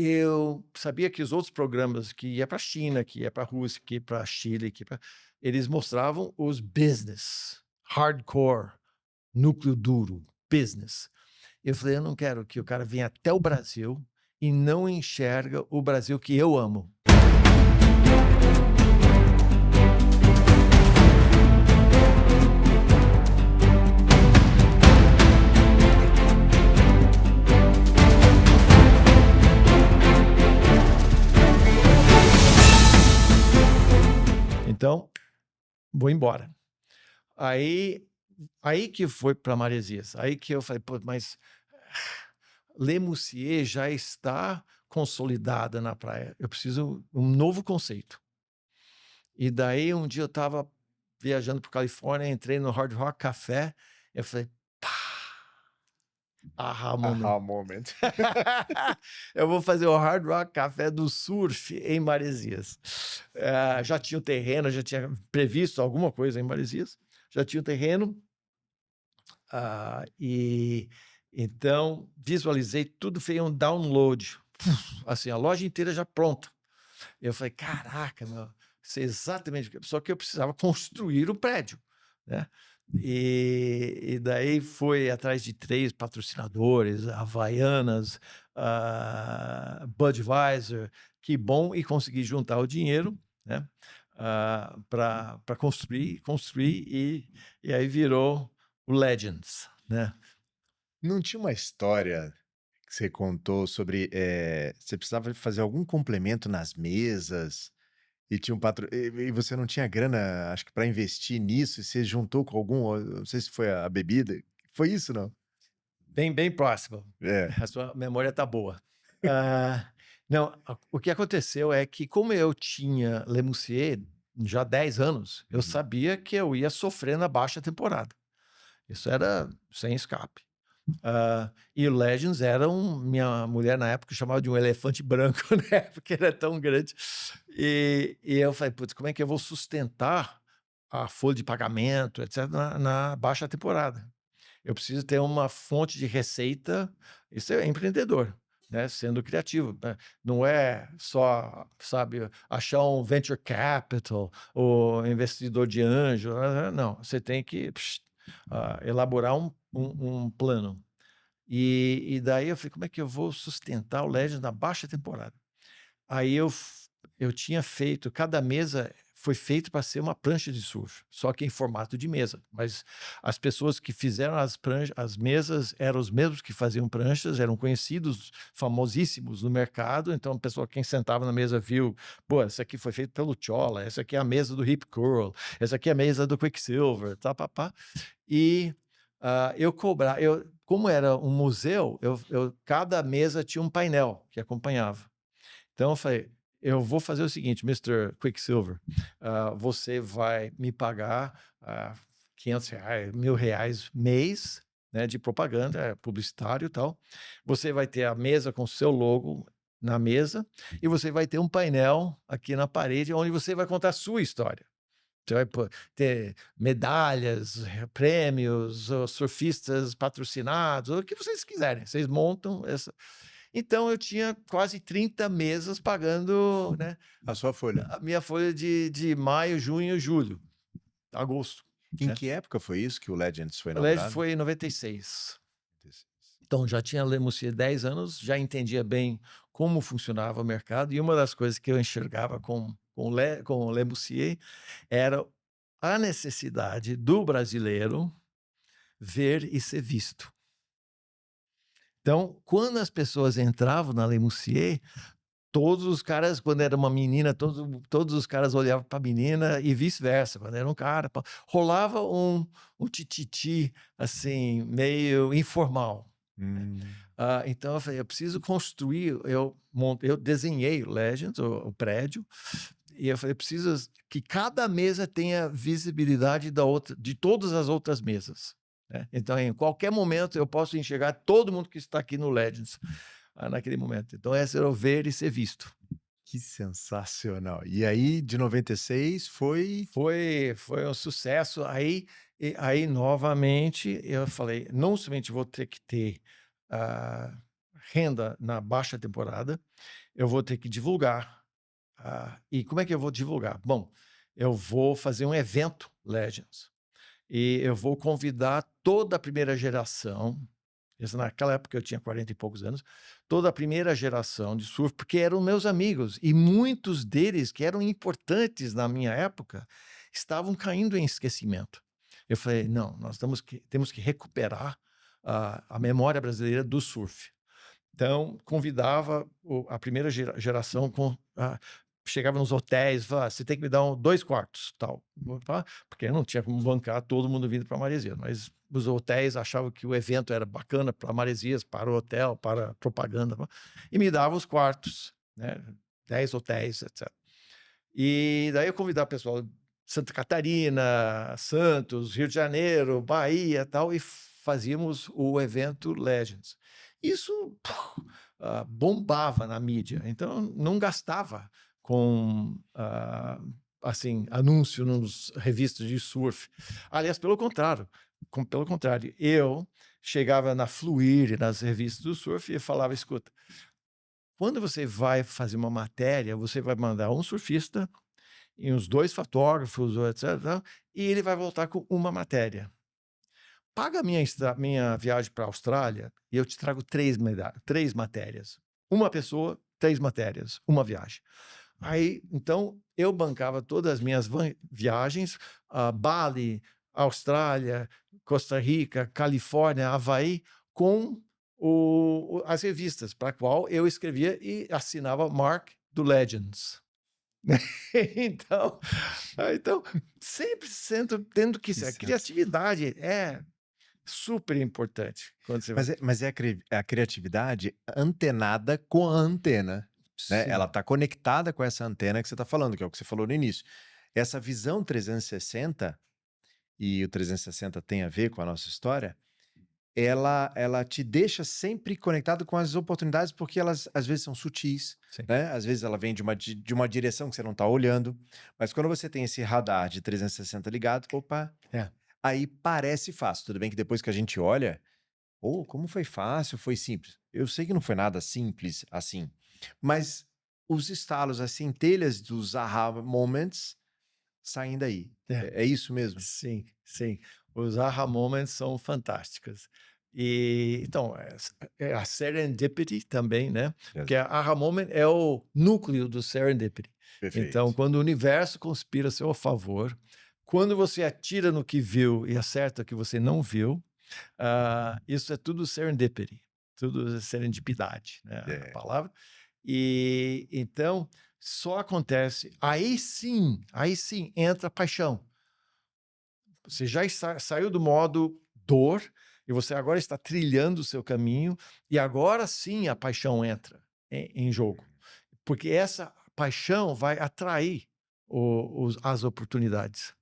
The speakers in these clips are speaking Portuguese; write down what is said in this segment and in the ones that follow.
eu sabia que os outros programas que ia para a China, que ia para a Rússia, que ia para Chile, eles mostravam os business, hardcore, núcleo duro, business. Eu falei: "Eu não quero que o cara venha até o Brasil e não enxerga o Brasil que eu amo". Então, vou embora. Aí aí que foi para Maresias, aí que eu falei: "Pô, mas Le Musée já está consolidada na praia, eu preciso um novo conceito". E daí um dia eu estava viajando para Califórnia, entrei no Hard Rock Café, eu falei: "Pá, aha moment". Aha moment. Eu vou fazer o Hard Rock Café do surf em Maresias. Já tinha o terreno, já tinha previsto alguma coisa em Maresias, já tinha o terreno, e então visualizei tudo, foi um download, assim, a loja inteira já pronta. Eu falei: "Caraca, meu, isso é exatamente o que", só que eu precisava construir o prédio, né. E daí foi atrás de 3 patrocinadores, Havaianas, Budweiser, que bom, e consegui juntar o dinheiro, né, pra construir e aí virou o Legends, né. Não tinha uma história que você contou sobre, você precisava fazer algum complemento nas mesas e tinha um e você não tinha grana, acho que para investir nisso, e você juntou com algum, eu não sei se foi a bebida, foi isso, não? Bem próximo. É. A sua memória tá boa. Não, o que aconteceu é que como eu tinha Le Musée já há 10 anos, eu Uhum. sabia que eu ia sofrer na baixa temporada. Isso era sem escape. E o Legends era minha mulher na época chamava de um elefante branco, né, porque era tão grande. E eu falei: "Putz, como é que eu vou sustentar a folha de pagamento, etcétera, na baixa temporada?". Eu preciso ter uma fonte de receita, isso é empreendedor, né, sendo criativo, né, não é só, sabe, achar um venture capital ou investidor de anjo, não, você tem que elaborar um plano. E daí eu falei: "Como é que eu vou sustentar o Legends na baixa temporada?". Aí eu tinha feito, cada mesa foi feito para ser uma prancha de surf, só que em formato de mesa, mas as pessoas que fizeram as mesas eram os mesmos que faziam pranchas, eram conhecidos, famosíssimos no mercado, então a pessoa, quem sentava na mesa viu: "Pô, essa aqui foi feita pelo Chola, essa aqui é a mesa do Rip Curl, essa aqui é a mesa do Quicksilver", tá. E, como era um museu, cada mesa tinha um painel que acompanhava. Então eu falei: "Eu vou fazer o seguinte, Mister Quicksilver, você vai me pagar, R$ 500, R$ 1.000 mês, né, de propaganda, publicitário e tal. Você vai ter a mesa com o seu logo na mesa e você vai ter um painel aqui na parede onde você vai contar a sua história. Você vai ter medalhas, prêmios, surfistas patrocinados, o que vocês quiserem, vocês montam essa". Então eu tinha quase 30 mesas pagando, né, A sua folha. a minha folha de maio, junho, julho, agosto, Em né. que época foi isso que o Legends foi O colégio inaugurado? foi em 96. Então já tinha Le Musée 10 anos, já entendia bem como funcionava o mercado, e uma das coisas que eu enxergava com o Le Musée era a necessidade do brasileiro ver e ser visto. Então, quando as pessoas entravam na Le Musée, todos os caras, quando era uma menina, todos os caras olhavam para a menina e vice-versa, quando era um cara, rolava um tititi, assim, meio informal. Hum. Então eu falei: "Eu preciso construir", eu desenhei o Legends, o prédio, e eu falei: "Preciso que cada mesa tenha visibilidade de todas as outras mesas", né. Então em qualquer momento eu posso enxergar todo mundo que está aqui no Legends, naquele momento. Então essa era o ver e ser visto. Que sensacional. E aí de 96 foi Foi um sucesso, aí novamente eu falei: "Não somente vou ter que ter, ah, renda na baixa temporada, eu vou ter que divulgar. E como é que eu vou divulgar? Bom, eu vou fazer um evento Legends e eu vou convidar toda a primeira geração. Isso naquela época eu tinha 40 e poucos anos, toda a primeira geração de surf, porque eram meus amigos e muitos deles que eram importantes na minha época estavam caindo em esquecimento. Eu falei, não, nós temos que recuperar a memória brasileira do surf. Então, convidava a primeira geração, chegava nos hotéis, falava, você tem que me dar 2 quartos, tal. Porque não tinha como bancar todo mundo vindo para Maresias, mas os hotéis achavam que o evento era bacana para Maresias, para o hotel, para propaganda, e me dava os quartos, né? 10 hotéis, etc. E daí eu convidava o pessoal de Santa Catarina, Santos, Rio de Janeiro, Bahia, tal, e fazíamos o evento Legends. Isso bombava na mídia, então não gastava com assim anúncio nos revistas de surf. Aliás, pelo contrário, eu chegava na Fluir, nas revistas do surf e falava, escuta, quando você vai fazer uma matéria, você vai mandar um surfista e uns 2 fotógrafos, ou etc, e ele vai voltar com uma matéria. Paga a minha viagem para a Austrália e eu te trago 3 matérias. Uma pessoa, 3 matérias, uma viagem. Aí, então, eu bancava todas as minhas viagens, Bali, Austrália, Costa Rica, Califórnia, Havaí, com as revistas, para a qual eu escrevia e assinava Mark do Legends. Então, sempre tendo que ser. A criatividade é super importante quando você vai. Mas é a criatividade antenada com a antena, né? Ela Sim. está conectada com essa antena que você está falando, que é o que você falou no início. Essa visão 360, e o 360 tem a ver com a nossa história, ela te deixa sempre conectado com as oportunidades, porque elas às vezes são sutis, Sim. né? Às vezes ela vem de uma direção que você não está olhando, mas quando você tem esse radar de 360 ligado, opa, aí parece fácil. Tudo bem que depois que a gente olha, como foi fácil, foi simples. Eu sei que não foi nada simples assim, mas os estalos, as centelhas dos aha moments saem daí. É isso mesmo? Sim, sim. Os aha moments são fantásticos. E então, a serendipity também, né? Porque a aha moment é o núcleo do serendipity. Então, Perfeito. quando o universo conspira a seu favor, quando você atira no que viu e acerta o que você não viu, isso é tudo serendipity, tudo serendipidade, né? A palavra. E então só acontece, aí sim entra a paixão. Você já saiu do modo dor e você agora está trilhando o seu caminho e agora sim a paixão entra em jogo, porque essa paixão vai atrair as oportunidades,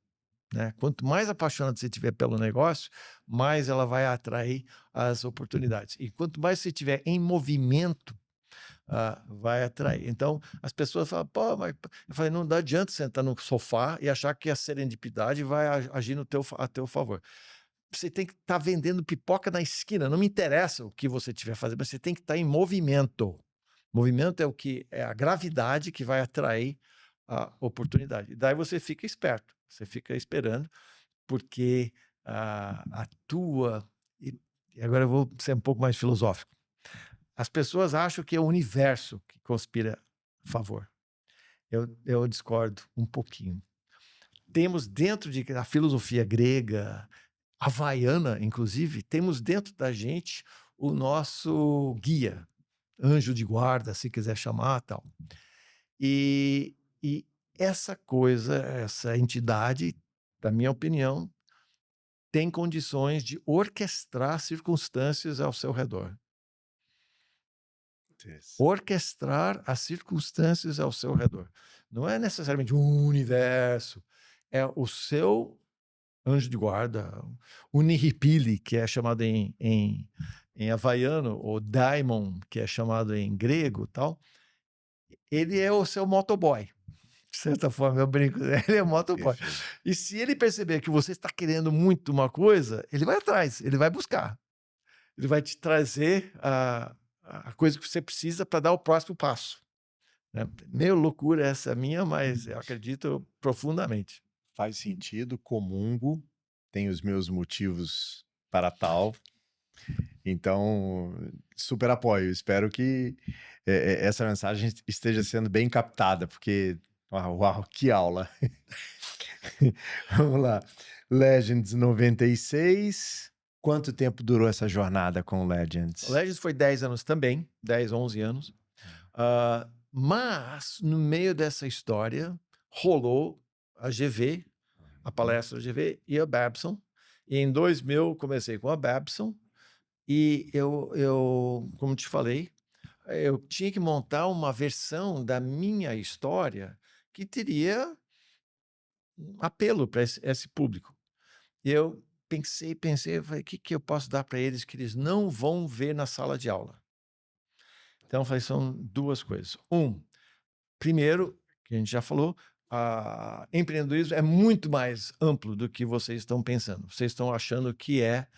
né? Quanto mais apaixonado você tiver pelo negócio, mais ela vai atrair as oportunidades. E quanto mais você tiver em movimento, vai atrair. Então, as pessoas falam, pô, mas eu falei, não dá adianta sentar no sofá e achar que a serendipidade vai agir a teu favor. Você tem que estar vendendo pipoca na esquina, não me interessa o que você estiver fazendo, mas você tem que estar em movimento. Movimento é a gravidade que vai atrair a oportunidade. E daí você fica esperto, você fica esperando, porque a tua. E agora eu vou ser um pouco mais filosófico. As pessoas acham que é o universo que conspira a favor. Eu discordo um pouquinho. Temos dentro da filosofia grega, havaiana, inclusive, temos dentro da gente o nosso guia, anjo de guarda, se quiser chamar, tal. E essa coisa, essa entidade, na minha opinião, tem condições de orquestrar circunstâncias ao seu redor. Orquestrar as circunstâncias ao seu redor. Não é necessariamente um universo, é o seu anjo de guarda, o Nihipili, que é chamado em havaiano, ou Daimon, que é chamado em grego, tal. Ele é o seu motoboy. De certa forma, eu brinco, ele é o motoboy. E se ele perceber que você está querendo muito uma coisa, ele vai atrás, ele vai buscar. Ele vai te trazer a coisa que você precisa para dar o próximo passo, né. Meio loucura essa minha, mas eu acredito profundamente. Faz sentido, comungo, tenho os meus motivos para tal, então super apoio. Espero que, essa mensagem esteja sendo bem captada, porque uau, uau, que aula. Vamos lá. Legends 96. Quanto tempo durou essa jornada com o O Legends? Legends foi 10 anos também, 10, 11 anos. Mas no meio dessa história rolou a GV, a palestra GV e a Babson. E em 2000 comecei com a Babson e como te falei, eu tinha que montar uma versão da minha história que teria um apelo para esse público. E eu pensei, eu falei: "Que eu posso dar para eles que eles não vão ver na sala de aula?". Então eu falei: "São 2 coisas. Primeiro, que a gente já falou, empreendedorismo é muito mais amplo do que vocês estão pensando. Vocês estão achando que é,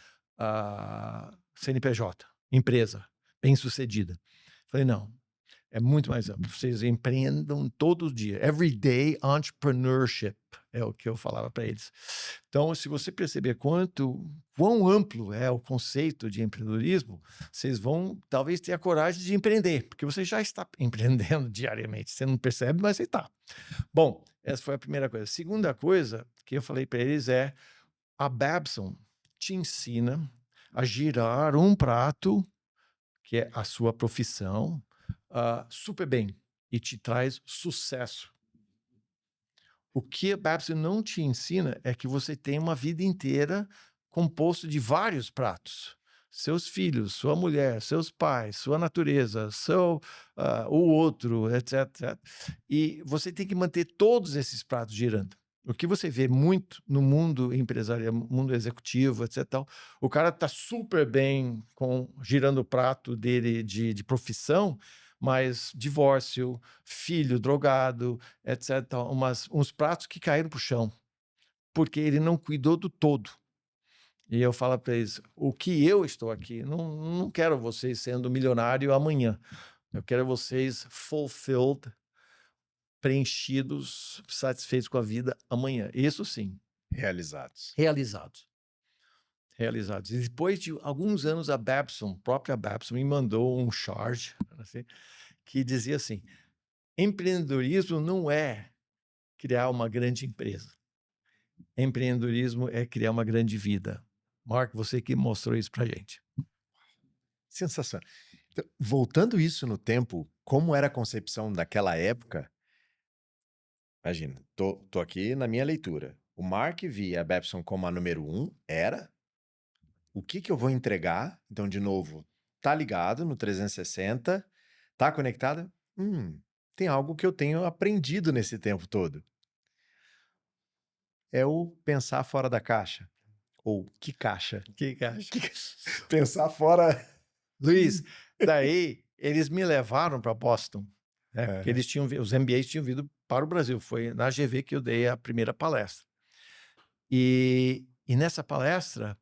CNPJ, empresa, bem-sucedida". Falei: "Não, é muito mais amplo. Vocês empreendam todo dia. Everyday entrepreneurship", é o que eu falava para eles. Então, se você perceber quão amplo é o conceito de empreendedorismo, vocês vão talvez ter a coragem de empreender, porque você já está empreendendo diariamente. Você não percebe, mas você está. Bom, essa foi a primeira coisa. A segunda coisa que eu falei para eles é: a Babson te ensina a girar um prato, que é a sua profissão, super bem e te traz sucesso. O que a Babson não te ensina é que você tem uma vida inteira composto de vários pratos. Seus filhos, sua mulher, seus pais, sua natureza, o outro, etc. E você tem que manter todos esses pratos girando. O que você vê muito no mundo empresarial, mundo executivo, etc. Tal, o cara está super bem girando o prato dele de profissão, mas divórcio, filho drogado, etc. Tal, uns pratos que caíram para o chão, porque ele não cuidou do todo. E eu falo para eles: o que eu estou aqui, não quero vocês sendo milionário amanhã. Eu quero vocês fulfilled, preenchidos, satisfeitos com a vida amanhã. Isso sim, Realizados. realizados. Realizados. E depois de alguns anos, a própria Babson, me mandou um charge, assim, que dizia assim: empreendedorismo não é criar uma grande empresa. Empreendedorismo é criar uma grande vida. Mark, você que mostrou isso pra gente. Sensacional. Então, voltando isso no tempo, como era a concepção daquela época? Imagina, tô aqui na minha leitura. O Mark via a Babson como a número 1, era o que que eu vou entregar? Então, de novo, tá ligado no 360, tá conectado? Tem algo que eu tenho aprendido nesse tempo todo. É o pensar fora da caixa. Ou que caixa? O que acha? Pensar fora. Luiz, daí eles me levaram para Boston, né? Porque Aham. os MBAs tinham vindo para o Brasil. Foi na GV que eu dei a primeira palestra. E nessa palestra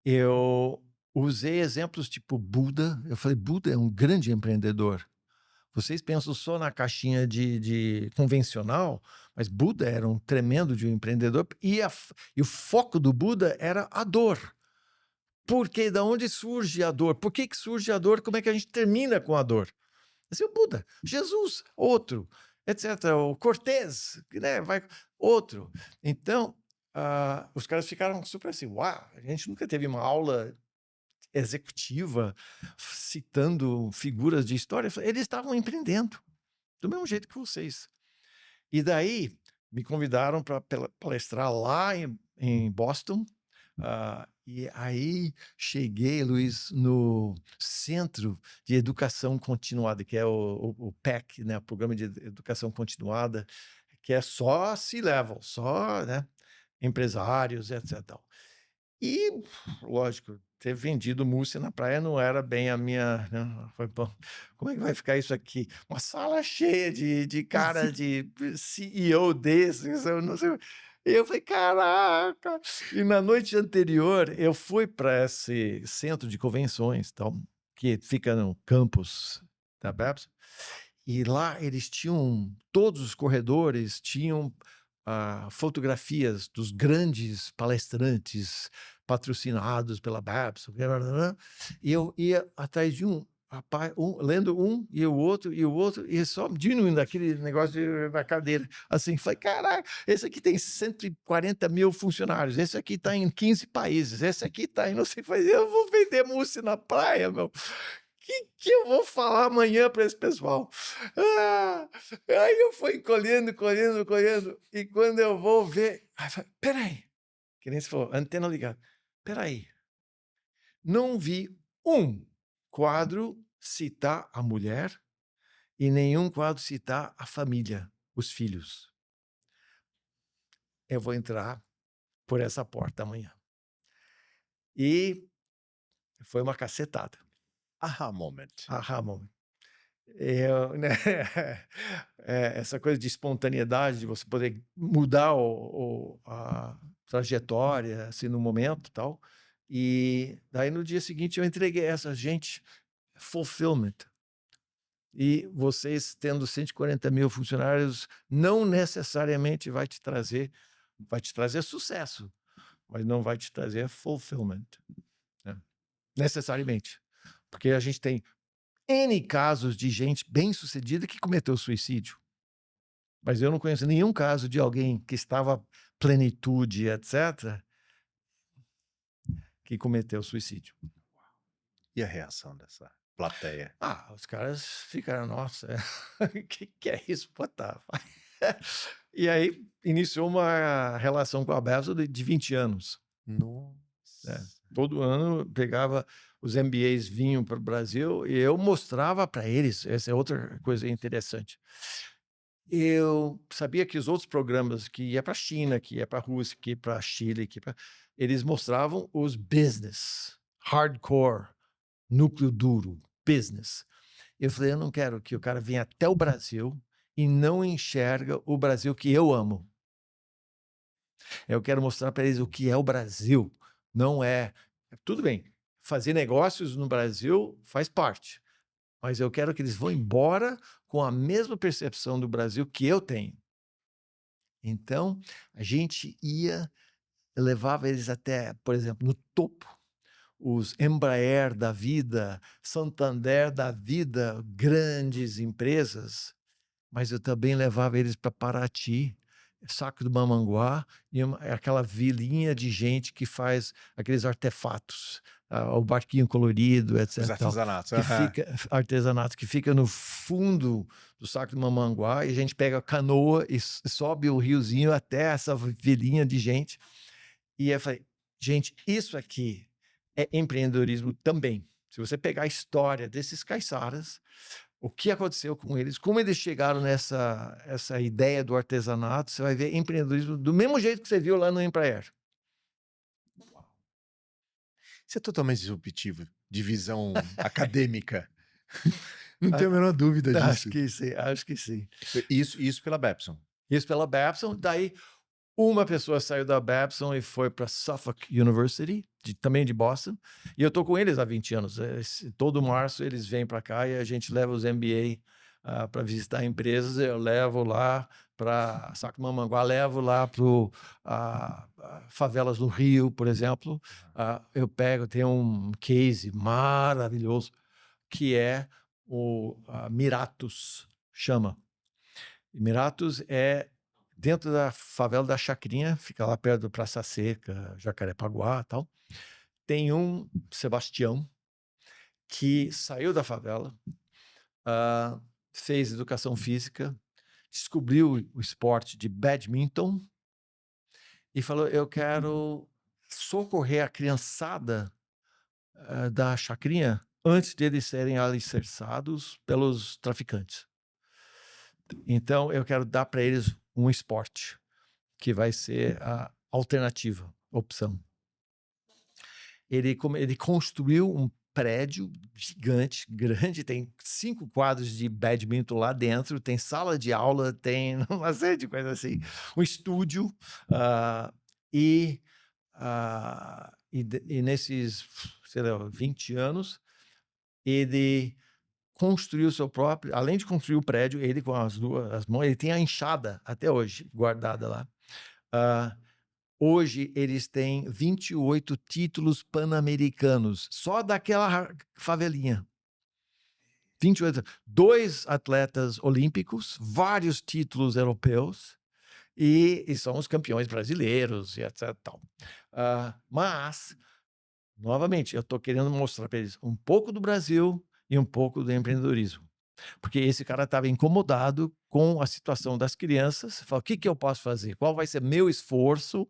eu usei exemplos tipo Buda. Eu falei: Buda é um grande empreendedor. Vocês pensam só na caixinha de convencional, mas Buda era um tremendo de um empreendedor e o foco do Buda era a dor. Porque da onde surge a dor? Por que surge a dor? Como é que a gente termina com a dor? Esse é o Buda. Jesus, outro, etc. O Cortez, né? Vai outro. Então, os caras ficaram super assim: uau, a gente nunca teve uma aula executiva citando figuras de história. Eles estavam empreendendo do mesmo jeito que vocês. E daí me convidaram para palestrar lá em Boston. E aí cheguei, Luiz, no Centro de Educação Continuada, que é o PEC, né, o Programa de Educação Continuada, que é só C-level, só, né, empresários, etc. Tal. E, lógico, ter vendido mousse na praia não era bem a minha, né, foi bom. Como é que vai ficar isso aqui? Uma sala cheia de cara de CEO desses, eu não sei. E eu falei: "Caraca!". E na noite anterior, eu fui para esse centro de convenções, tal, que fica no campus da Babson, e lá eles tinham, todos os corredores tinham fotografias dos grandes palestrantes patrocinados pela Babson, e eu ia atrás de um, rapaz, lendo um e o outro, e só diminuindo aquele negócio na cadeira. Assim, falei, caraca, esse aqui tem 140 mil funcionários, esse aqui está em 15 países, esse aqui está em não sei o que, eu vou vender mousse na praia, meu. Que eu vou falar amanhã para esse pessoal? Aí eu fui colhendo, e quando eu vou ver, aí falei, peraí, que nem se falou, antena ligada, peraí, não vi um quadro citar a mulher e nenhum quadro citar a família, os filhos. Eu vou entrar por essa porta amanhã. E foi uma cacetada. Aha moment. Aha moment. Né, essa coisa de espontaneidade, de você poder mudar a trajetória, assim, no momento e tal. E daí no dia seguinte eu entreguei essa, gente, fulfillment. E vocês tendo 140 mil funcionários não necessariamente vai te trazer sucesso, mas não vai te trazer fulfillment, né? Necessariamente. Porque a gente tem N casos de gente bem-sucedida que cometeu suicídio. Mas eu não conheço nenhum caso de alguém que estava plenitude, etc., que cometeu suicídio. E a reação dessa plateia? Os caras ficaram, nossa, que é isso? What the fuck? E aí iniciou uma relação com a Babson de 20 anos. Né? Nossa. Todo ano pegava, os MBAs vinham para o Brasil e eu mostrava para eles, essa é outra coisa interessante. Eu sabia que os outros programas que ia para a China, que ia para a Rússia, que ia para a Chile, eles mostravam os business, hardcore, núcleo duro, business. Eu falei, eu não quero que o cara venha até o Brasil e não enxerga o Brasil que eu amo. Eu quero mostrar para eles o que é o Brasil. Não é... Tudo bem, fazer negócios no Brasil faz parte, mas eu quero que eles vão embora com a mesma percepção do Brasil que eu tenho. Então, a gente levava eles até, por exemplo, no topo, os Embraer da vida, Santander da vida, grandes empresas, mas eu também levava eles para Paraty, Saco do Mamanguá, e aquela vilinha de gente que faz aqueles artefatos, o barquinho colorido, etc. Os artesanatos. Artesanato, que fica no fundo do Saco do Mamanguá, e a gente pega a canoa e sobe o riozinho até essa vilinha de gente. E eu falei, gente, isso aqui é empreendedorismo também. Se você pegar a história desses caiçaras, o que aconteceu com eles, como eles chegaram essa ideia do artesanato, você vai ver empreendedorismo do mesmo jeito que você viu lá no Embraer. Isso é totalmente disruptivo, de visão acadêmica. Não tenho a menor dúvida disso. Acho que sim. Isso pela Babson. Isso pela Babson. Daí, uma pessoa saiu da Babson e foi para Suffolk University, também de Boston, e eu estou com eles há 20 anos. Todo março eles vêm para cá e a gente leva os MBA para visitar empresas. Eu levo lá para Saco Mamanguá, levo lá para favelas no Rio, por exemplo. Eu tem um case maravilhoso que é o Miratus, chama. Miratus é dentro da favela da Chacrinha, fica lá perto do Praça Seca, Jacarepaguá e tal. Tem um Sebastião que saiu da favela, fez educação física, descobriu o esporte de badminton e falou, eu quero socorrer a criançada da Chacrinha antes deles serem alicerçados pelos traficantes. Então, eu quero dar para eles um esporte que vai ser a alternativa, opção. Ele construiu um prédio gigante, grande, tem 5 quadros de badminton lá dentro, tem sala de aula, tem uma série de coisas assim, um estúdio, e nesses, sei lá, 20 anos, ele construiu seu próprio, além de construir o prédio, ele com as duas mãos, ele tem a enxada até hoje guardada lá. Ah, hoje eles têm 28 títulos pan-americanos, só daquela favelinha. 28, 2 atletas olímpicos, vários títulos europeus e são os campeões brasileiros e etc. Tal. Mas, novamente, eu estou querendo mostrar para eles um pouco do Brasil e um pouco do empreendedorismo. Porque esse cara estava incomodado com a situação das crianças. Falou: o que, que eu posso fazer? Qual vai ser meu esforço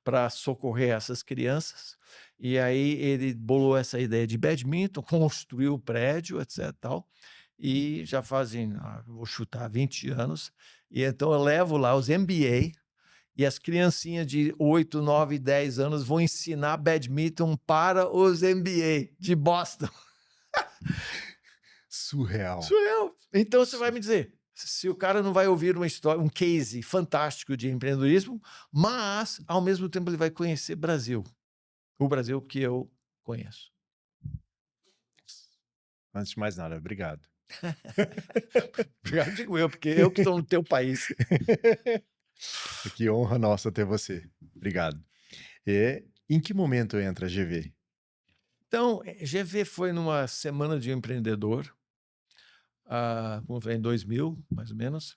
para socorrer essas crianças? E aí ele bolou essa ideia de badminton, construiu o prédio, etc. Tal, e já fazem, vou chutar, 20 anos. E então eu levo lá os MBA e as criancinhas de 8, 9, 10 anos vão ensinar badminton para os MBA de Boston. Surreal. Surreal. Então você vai me dizer, se o cara não vai ouvir uma história, um case fantástico de empreendedorismo, mas ao mesmo tempo ele vai conhecer Brasil, o Brasil que eu conheço. Antes de mais nada, obrigado. Obrigado, digo eu, porque eu que estou no teu país. Que honra nossa ter você. Obrigado. E em que momento entra a GV? Então, GV foi numa semana de empreendedor, vamos ver, em 2000, mais ou menos,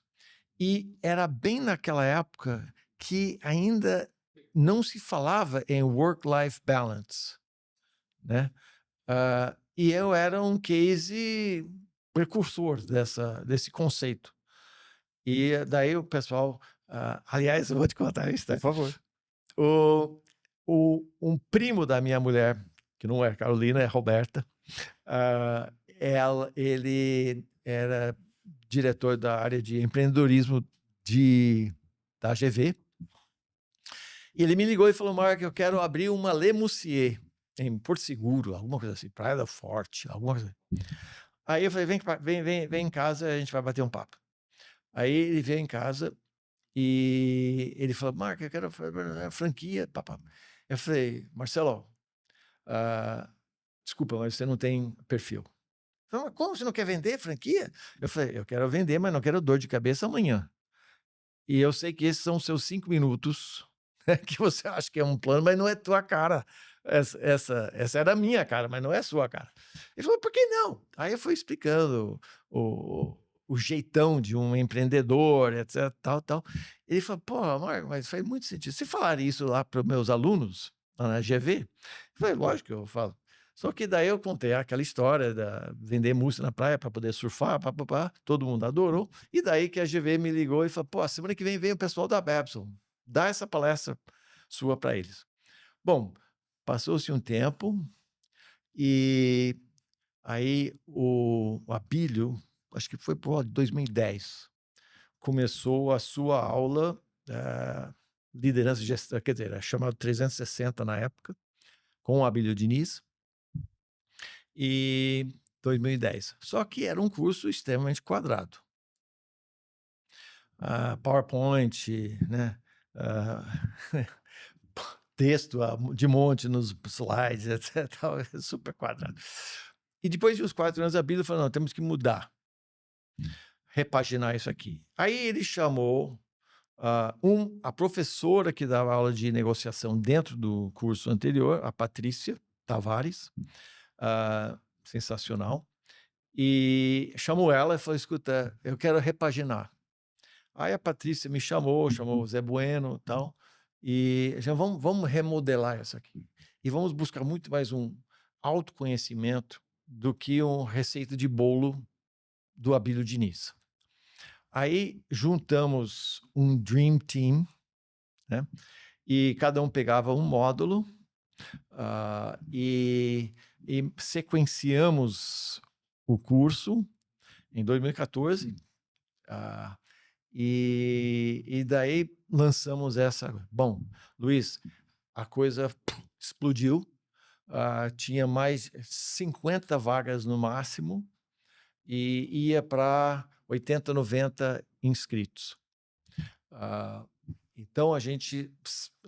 e era bem naquela época que ainda não se falava em work-life balance, né? E eu era um case precursor desse conceito. E daí o pessoal, aliás, eu vou te contar isso, Por tá? favor. Um primo da minha mulher, que não é Carolina, é Roberta, ele era diretor da área de empreendedorismo da GV. E ele me ligou e falou: Mark, eu quero abrir uma Le Moussier em Porto Seguro, alguma coisa assim, Praia da Forte, alguma coisa assim. Aí eu falei: vem em casa, a gente vai bater um papo. Aí ele veio em casa e ele falou: Mark, eu quero fazer uma franquia. Papá. Eu falei: Marcelo, desculpa, mas você não tem perfil. Falei: mas como você não quer vender franquia? Eu falei: eu quero vender, mas não quero dor de cabeça amanhã. E eu sei que esses são os seus 5 minutos, que você acha que é um plano, mas não é tua cara. Essa era a minha cara, mas não é a sua cara. Ele falou: por que não? Aí eu fui explicando o jeitão de um empreendedor, etc, tal, tal. Ele falou: pô, Marco, mas faz muito sentido. Você falaria isso lá para os meus alunos, lá na GV? Eu falei: lógico que eu falo. Só que daí eu contei aquela história da vender mousse na praia para poder surfar, papapá, todo mundo adorou. E daí que a GV me ligou e falou: pô, semana que vem o pessoal da Babson, dá essa palestra sua para eles. Bom, passou-se um tempo e aí o Abílio, acho que foi por 2010, começou a sua aula, liderança e gestão, quer dizer, era chamado 360 na época, com o Abílio Diniz, e 2010. Só que era um curso extremamente quadrado. PowerPoint, né? Texto de monte nos slides, etc. Super quadrado. E depois de uns 4 anos, a Bíblia falou: não, temos que mudar, repaginar isso aqui. Aí ele chamou a professora que dava aula de negociação dentro do curso anterior, a Patrícia Tavares, sensacional, e chamou ela e falou: escuta, eu quero repaginar. Aí a Patrícia me chamou o Zé Bueno e tal, e já vamos remodelar isso aqui. E vamos buscar muito mais um autoconhecimento do que uma receita de bolo do Abílio Diniz. Aí juntamos um Dream Team, né? E cada um pegava um módulo e sequenciamos o curso em 2014. E daí lançamos essa. Bom, Luiz, a coisa explodiu. Tinha mais 50 vagas no máximo e ia para 80, 90 inscritos. Então a gente,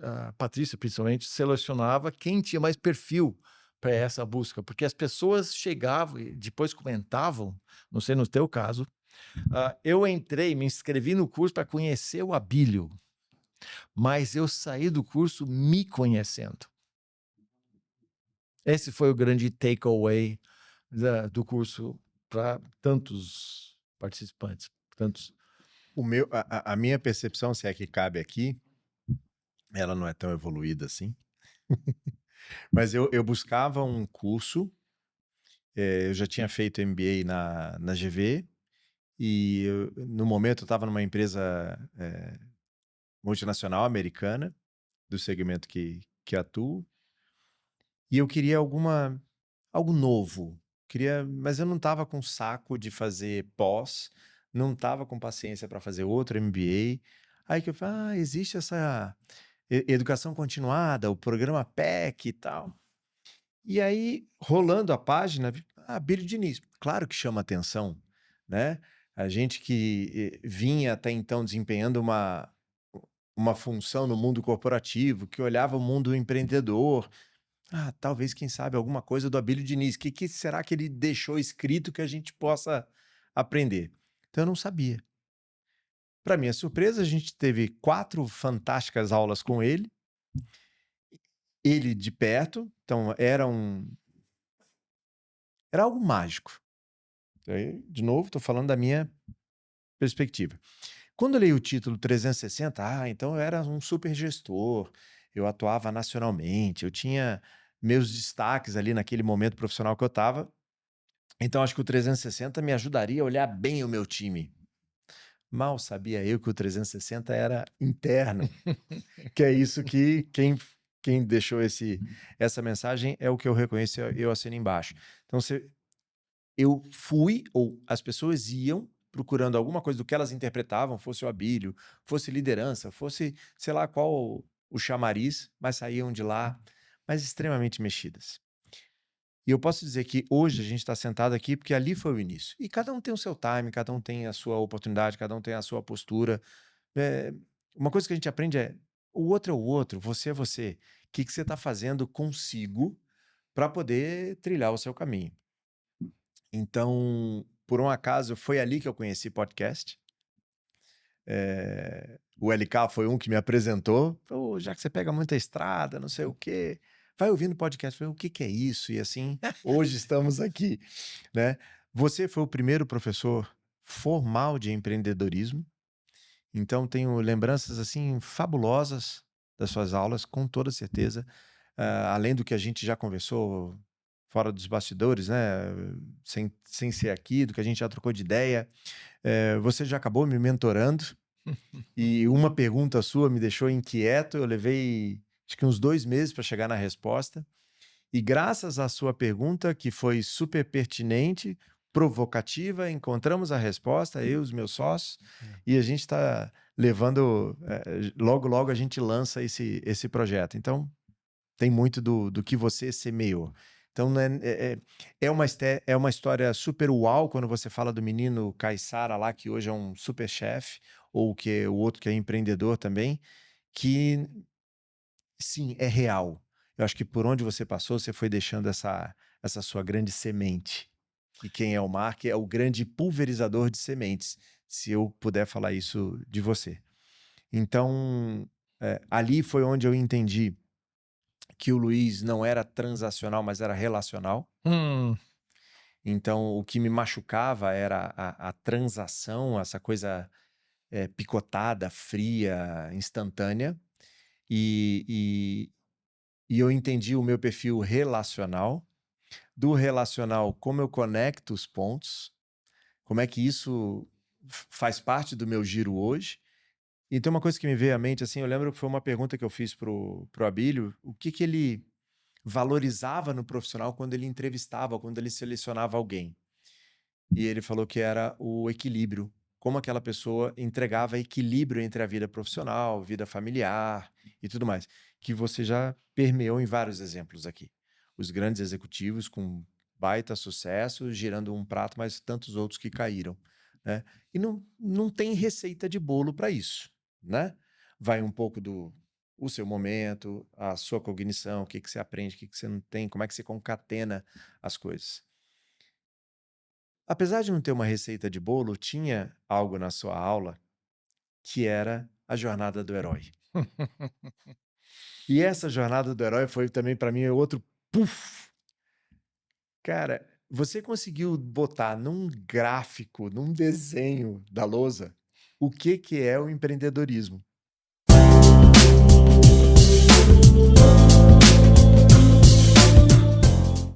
a Patrícia principalmente, selecionava quem tinha mais perfil para essa busca, porque as pessoas chegavam e depois comentavam, não sei no teu caso, eu entrei, me inscrevi no curso para conhecer o Abílio, mas eu saí do curso me conhecendo. Esse foi o grande takeaway do curso para tantos participantes, tantos. A minha percepção, se é que cabe aqui, ela não é tão evoluída assim, mas eu buscava um curso, eu já tinha feito MBA na GV, e no momento eu estava numa empresa multinacional americana, do segmento que atuo, e eu queria algo novo. Mas eu não estava com saco de fazer pós, não estava com paciência para fazer outro MBA. Aí que eu falei, existe essa educação continuada, o programa PEC e tal. E aí, rolando a página, Bílio Diniz, claro que chama atenção, né? A gente que vinha até então desempenhando uma função no mundo corporativo, que olhava o mundo empreendedor. Talvez, quem sabe, alguma coisa do Abílio Diniz. Que será que ele deixou escrito que a gente possa aprender? Então, eu não sabia. Para minha surpresa, a gente teve 4 fantásticas aulas com ele. Ele de perto, então era algo mágico. Aí, de novo, estou falando da minha perspectiva. Quando eu li o título 360, então eu era um super gestor, eu atuava nacionalmente, eu tinha meus destaques ali naquele momento profissional que eu estava. Então acho que o 360 me ajudaria a olhar bem o meu time. Mal sabia eu que o 360 era interno, que é isso que quem deixou essa mensagem é o que eu reconheço, eu assino embaixo. Então, eu fui, ou as pessoas iam procurando alguma coisa do que elas interpretavam, fosse o Abílio, fosse liderança, fosse, sei lá qual o chamariz, mas saíam de lá, mas extremamente mexidas. E eu posso dizer que hoje a gente está sentado aqui porque ali foi o início. E cada um tem o seu time, cada um tem a sua oportunidade, cada um tem a sua postura. É, uma coisa que a gente aprende é: o outro é o outro, você é você. O que você está fazendo consigo para poder trilhar o seu caminho? Então, por um acaso, foi ali que eu conheci podcast. O LK foi um que me apresentou. Falou, já que você pega muita estrada, não sei o quê, vai ouvindo podcast. Eu falei, o que que é isso? E assim, hoje estamos aqui, né? Você foi o primeiro professor formal de empreendedorismo, então tenho lembranças assim fabulosas das suas aulas, com toda certeza. Além do que a gente já conversou fora dos bastidores, né? Sem ser aqui, do que a gente já trocou de ideia. Você já acabou me mentorando. E uma pergunta sua me deixou inquieto. Eu levei acho que uns 2 meses para chegar na resposta. E graças à sua pergunta, que foi super pertinente, provocativa, encontramos a resposta, eu e os meus sócios, e a gente está levando. Logo, logo a gente lança esse projeto. Então, tem muito do que você semeou. Então, né, é uma história super uau quando você fala do menino Caissara lá, que hoje é um super chefe, ou que o outro que é empreendedor também, que sim, é real. Eu acho que por onde você passou, você foi deixando essa sua grande semente. E quem é o Mark é o grande pulverizador de sementes, se eu puder falar isso de você. Então, ali foi onde eu entendi que o Luiz não era transacional, mas era relacional. Então, o que me machucava era a transação, essa coisa picotada, fria, instantânea. E eu entendi o meu perfil relacional. Do relacional, como eu conecto os pontos, como é que isso faz parte do meu giro hoje. E tem uma coisa que me veio à mente, assim, eu lembro que foi uma pergunta que eu fiz pro Abílio, o que ele valorizava no profissional quando ele entrevistava, quando ele selecionava alguém. E ele falou que era o equilíbrio, como aquela pessoa entregava equilíbrio entre a vida profissional, vida familiar e tudo mais, que você já permeou em vários exemplos aqui. Os grandes executivos com baita sucesso, girando um prato, mas tantos outros que caíram, né? E não tem receita de bolo para isso, né? Vai um pouco o seu momento, a sua cognição, o que que você aprende, o que que você não tem, como é que você concatena as coisas. Apesar de não ter uma receita de bolo, tinha algo na sua aula que era a jornada do herói. E essa jornada do herói foi também para mim outro puf. Cara, você conseguiu botar num gráfico, num desenho da lousa, o que que é o empreendedorismo.